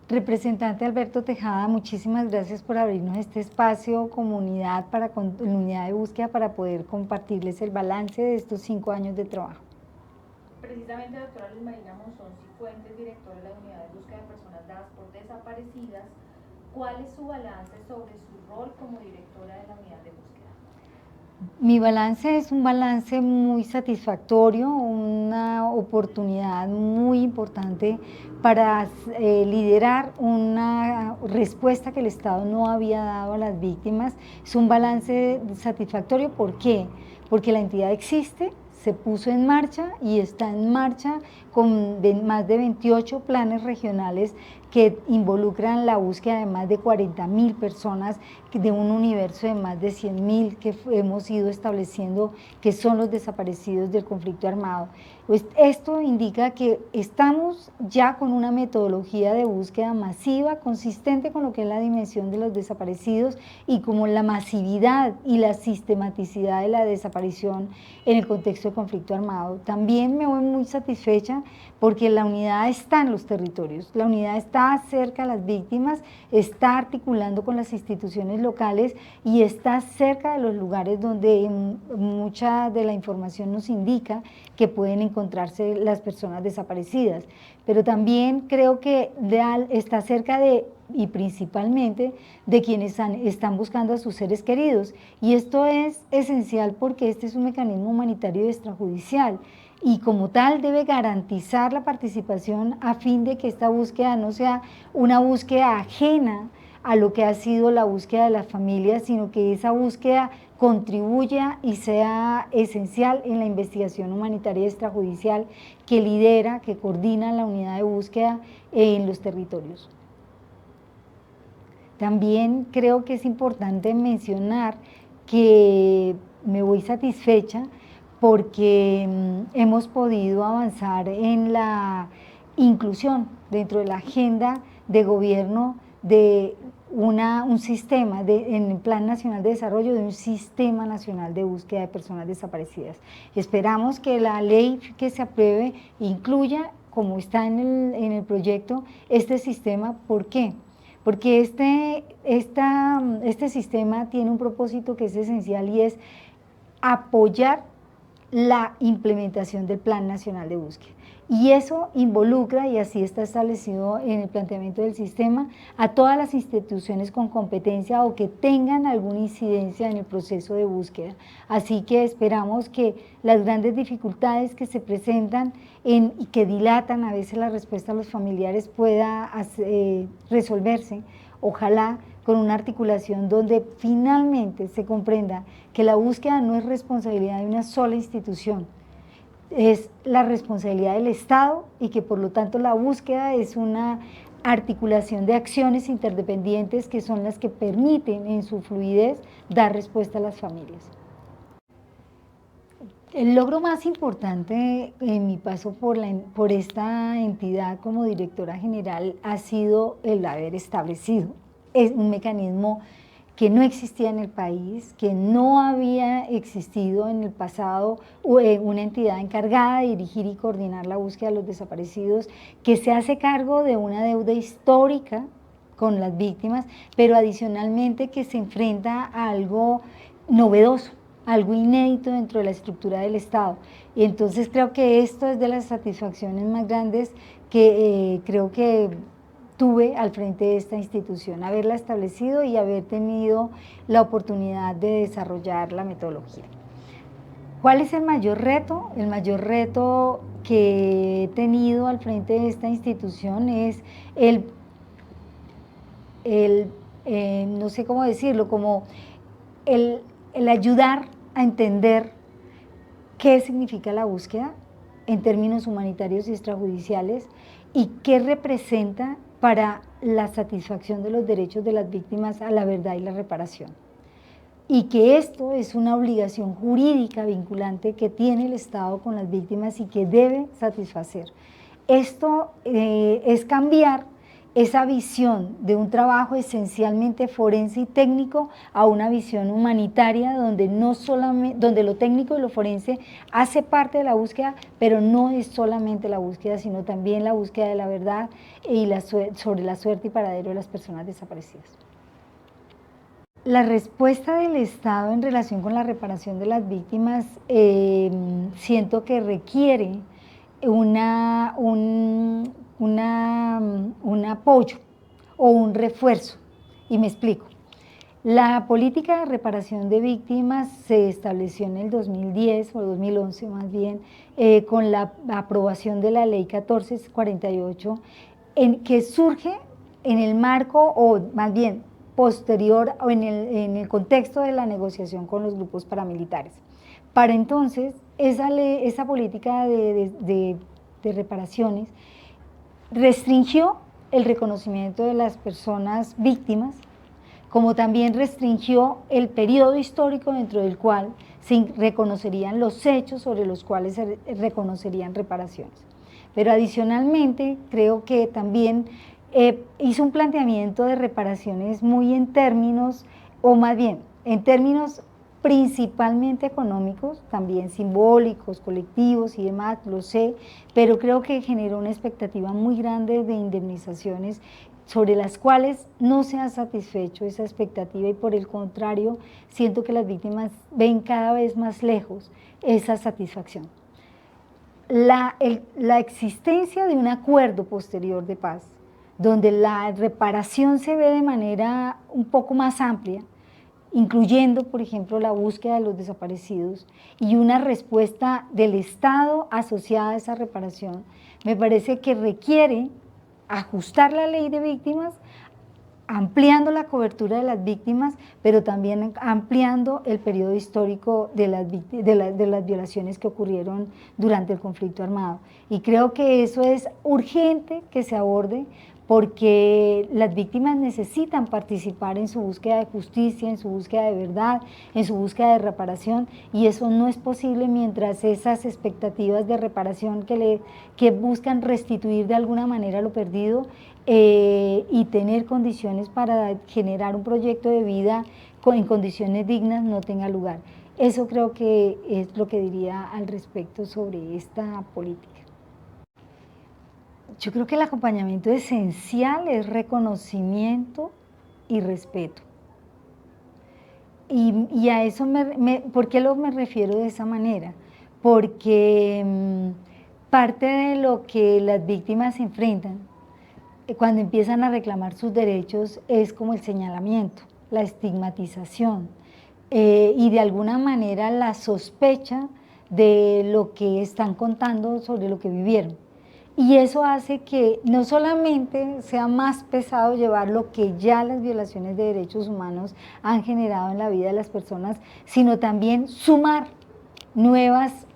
Representante Alberto Tejada, muchísimas gracias por abrirnos este espacio, comunidad, unidad de búsqueda, para poder compartirles el balance de estos 5 años de trabajo. Precisamente, doctora Luz Marina Monzón Cifuentes, directora de la unidad de búsqueda de personas dadas por desaparecidas, ¿cuál es su balance sobre su rol como directora de la unidad de búsqueda? Mi balance es un balance muy satisfactorio, una oportunidad muy importante para liderar una respuesta que el Estado no había dado a las víctimas. Es un balance satisfactorio, ¿por qué? Porque la entidad existe, se puso en marcha y está en marcha con más de 28 planes regionales que involucran la búsqueda de más de 40.000 personas, de un universo de más de 100.000 que hemos ido estableciendo que son los desaparecidos del conflicto armado. Pues esto indica que estamos ya con una metodología de búsqueda masiva, consistente con lo que es la dimensión de los desaparecidos y como la masividad y la sistematicidad de la desaparición en el contexto de conflicto armado. También me voy muy satisfecha porque la unidad está en los territorios, la unidad está cerca a las víctimas, está articulando con las instituciones locales y está cerca de los lugares donde mucha de la información nos indica que pueden encontrarse las personas desaparecidas. Pero también creo que está cerca de, y principalmente, de quienes están buscando a sus seres queridos. Y esto es esencial porque este es un mecanismo humanitario y extrajudicial, y como tal debe garantizar la participación a fin de que esta búsqueda no sea una búsqueda ajena a lo que ha sido la búsqueda de las familias, sino que esa búsqueda contribuya y sea esencial en la investigación humanitaria extrajudicial que lidera, que coordina la unidad de búsqueda en los territorios. También creo que es importante mencionar que me voy satisfecha porque hemos podido avanzar en la inclusión dentro de la agenda de gobierno de un sistema, en el Plan Nacional de Desarrollo, de un Sistema Nacional de Búsqueda de Personas Desaparecidas. Esperamos que la ley que se apruebe incluya, como está en el proyecto, este sistema. ¿Por qué? Porque este sistema tiene un propósito que es esencial, y es apoyar la implementación del Plan Nacional de Búsqueda. Y eso involucra, y así está establecido en el planteamiento del sistema, a todas las instituciones con competencia o que tengan alguna incidencia en el proceso de búsqueda. Así que esperamos que las grandes dificultades que se presentan y que dilatan a veces la respuesta a los familiares pueda resolverse, ojalá con una articulación donde finalmente se comprenda que la búsqueda no es responsabilidad de una sola institución, es la responsabilidad del Estado, y que por lo tanto la búsqueda es una articulación de acciones interdependientes que son las que permiten en su fluidez dar respuesta a las familias. El logro más importante en mi paso por esta entidad como directora general ha sido el haber establecido un mecanismo que no existía en el país, que no había existido en el pasado, una entidad encargada de dirigir y coordinar la búsqueda de los desaparecidos, que se hace cargo de una deuda histórica con las víctimas, pero adicionalmente que se enfrenta a algo novedoso, algo inédito dentro de la estructura del Estado. Y entonces creo que esto es de las satisfacciones más grandes que creo que tuve al frente de esta institución, haberla establecido y haber tenido la oportunidad de desarrollar la metodología. ¿Cuál es el mayor reto? El mayor reto que he tenido al frente de esta institución es no sé cómo decirlo, como el ayudar a entender qué significa la búsqueda en términos humanitarios y extrajudiciales y qué representa para la satisfacción de los derechos de las víctimas a la verdad y la reparación. Y que esto es una obligación jurídica vinculante que tiene el Estado con las víctimas y que debe satisfacer. Esto es cambiar esa visión de un trabajo esencialmente forense y técnico a una visión humanitaria donde, no solamente, donde lo técnico y lo forense hace parte de la búsqueda, pero no es solamente la búsqueda, sino también la búsqueda de la verdad y sobre la suerte y paradero de las personas desaparecidas. La respuesta del Estado en relación con la reparación de las víctimas siento que requiere un apoyo o un refuerzo, y me explico. La política de reparación de víctimas se estableció en el 2010 o 2011 más bien, con la aprobación de la ley 1448, que surge en el marco, o más bien posterior, o en el contexto de la negociación con los grupos paramilitares. Para entonces, esa política de reparaciones restringió el reconocimiento de las personas víctimas, como también restringió el periodo histórico dentro del cual se reconocerían los hechos sobre los cuales se reconocerían reparaciones. Pero adicionalmente creo que también hizo un planteamiento de reparaciones muy en términos, o más bien, en términos principalmente económicos, también simbólicos, colectivos y demás, lo sé, pero creo que generó una expectativa muy grande de indemnizaciones sobre las cuales no se ha satisfecho esa expectativa y por el contrario, siento que las víctimas ven cada vez más lejos esa satisfacción. La existencia de un acuerdo posterior de paz, donde la reparación se ve de manera un poco más amplia, incluyendo, por ejemplo, la búsqueda de los desaparecidos y una respuesta del Estado asociada a esa reparación, me parece que requiere ajustar la ley de víctimas, ampliando la cobertura de las víctimas, pero también ampliando el periodo histórico de las violaciones que ocurrieron durante el conflicto armado. Y creo que eso es urgente que se aborde, porque las víctimas necesitan participar en su búsqueda de justicia, en su búsqueda de verdad, en su búsqueda de reparación, y eso no es posible mientras esas expectativas de reparación que buscan restituir de alguna manera lo perdido y tener condiciones para generar un proyecto de vida en condiciones dignas no tenga lugar. Eso creo que es lo que diría al respecto sobre esta política. Yo creo que el acompañamiento esencial es reconocimiento y respeto. Y a eso, ¿por qué me refiero de esa manera? Porque parte de lo que las víctimas se enfrentan cuando empiezan a reclamar sus derechos es como el señalamiento, la estigmatización y de alguna manera la sospecha de lo que están contando sobre lo que vivieron. Y eso hace que no solamente sea más pesado llevar lo que ya las violaciones de derechos humanos han generado en la vida de las personas, sino también sumar nuevas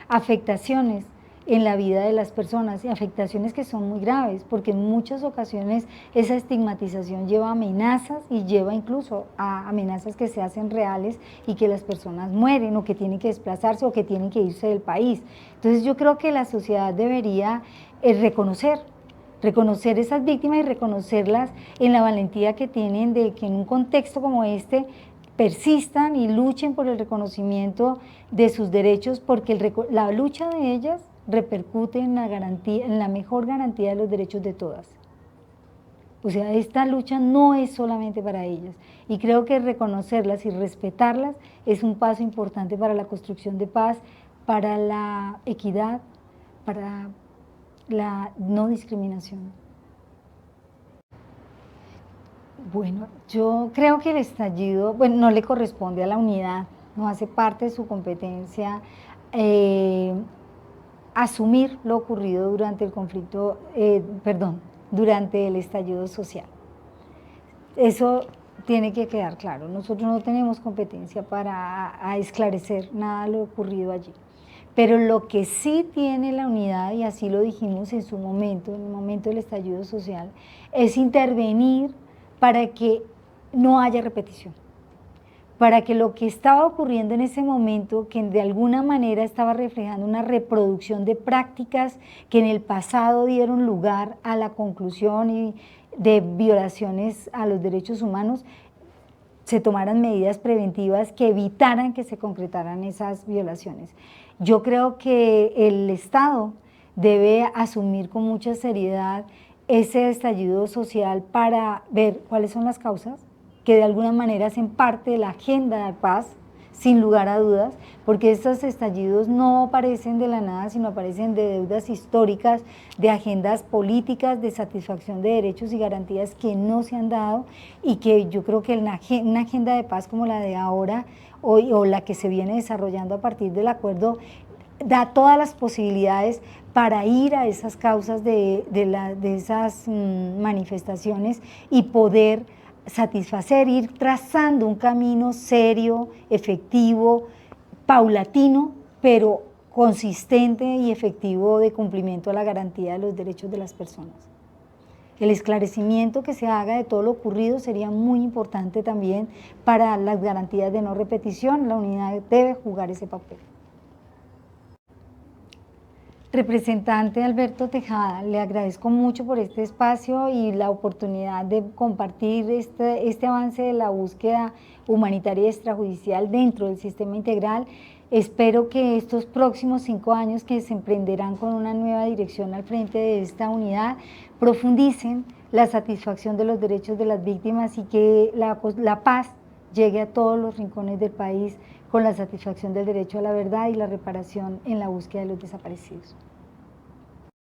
afectaciones en la vida de las personas, y afectaciones que son muy graves, porque en muchas ocasiones esa estigmatización lleva a amenazas y lleva incluso a amenazas que se hacen reales y que las personas mueren o que tienen que desplazarse o que tienen que irse del país. Entonces yo creo que la sociedad debería reconocer esas víctimas y reconocerlas en la valentía que tienen de que en un contexto como este persistan y luchen por el reconocimiento de sus derechos, porque la lucha de ellas repercute en la garantía, en la mejor garantía de los derechos de todas. O sea, esta lucha no es solamente para ellas, y creo que reconocerlas y respetarlas es un paso importante para la construcción de paz, para la equidad, para la no discriminación. Bueno, yo creo que el estallido, bueno, no le corresponde a la unidad, no hace parte de su competencia asumir lo ocurrido durante el conflicto, durante el estallido social. Eso tiene que quedar claro, nosotros no tenemos competencia para esclarecer nada de lo ocurrido allí. Pero lo que sí tiene la unidad, y así lo dijimos en su momento, en el momento del estallido social, es intervenir para que no haya repetición, para que lo que estaba ocurriendo en ese momento, que de alguna manera estaba reflejando una reproducción de prácticas que en el pasado dieron lugar a la conclusión de violaciones a los derechos humanos, se tomaran medidas preventivas que evitaran que se concretaran esas violaciones. Yo creo que el Estado debe asumir con mucha seriedad ese estallido social para ver cuáles son las causas, que de alguna manera hacen parte de la agenda de paz, sin lugar a dudas, porque estos estallidos no aparecen de la nada, sino aparecen de deudas históricas, de agendas políticas, de satisfacción de derechos y garantías que no se han dado, y que yo creo que una agenda de paz como la de ahora, o la que se viene desarrollando a partir del acuerdo, da todas las posibilidades para ir a esas causas de esas manifestaciones y poder satisfacer, ir trazando un camino serio, efectivo, paulatino, pero consistente y efectivo de cumplimiento a la garantía de los derechos de las personas. El esclarecimiento que se haga de todo lo ocurrido sería muy importante también para las garantías de no repetición. La unidad debe jugar ese papel. Representante Alberto Tejada, le agradezco mucho por este espacio y la oportunidad de compartir este avance de la búsqueda humanitaria y extrajudicial dentro del sistema integral. Espero que estos próximos 5 años que se emprenderán con una nueva dirección al frente de esta unidad profundicen la satisfacción de los derechos de las víctimas y que la paz llegue a todos los rincones del país con la satisfacción del derecho a la verdad y la reparación en la búsqueda de los desaparecidos.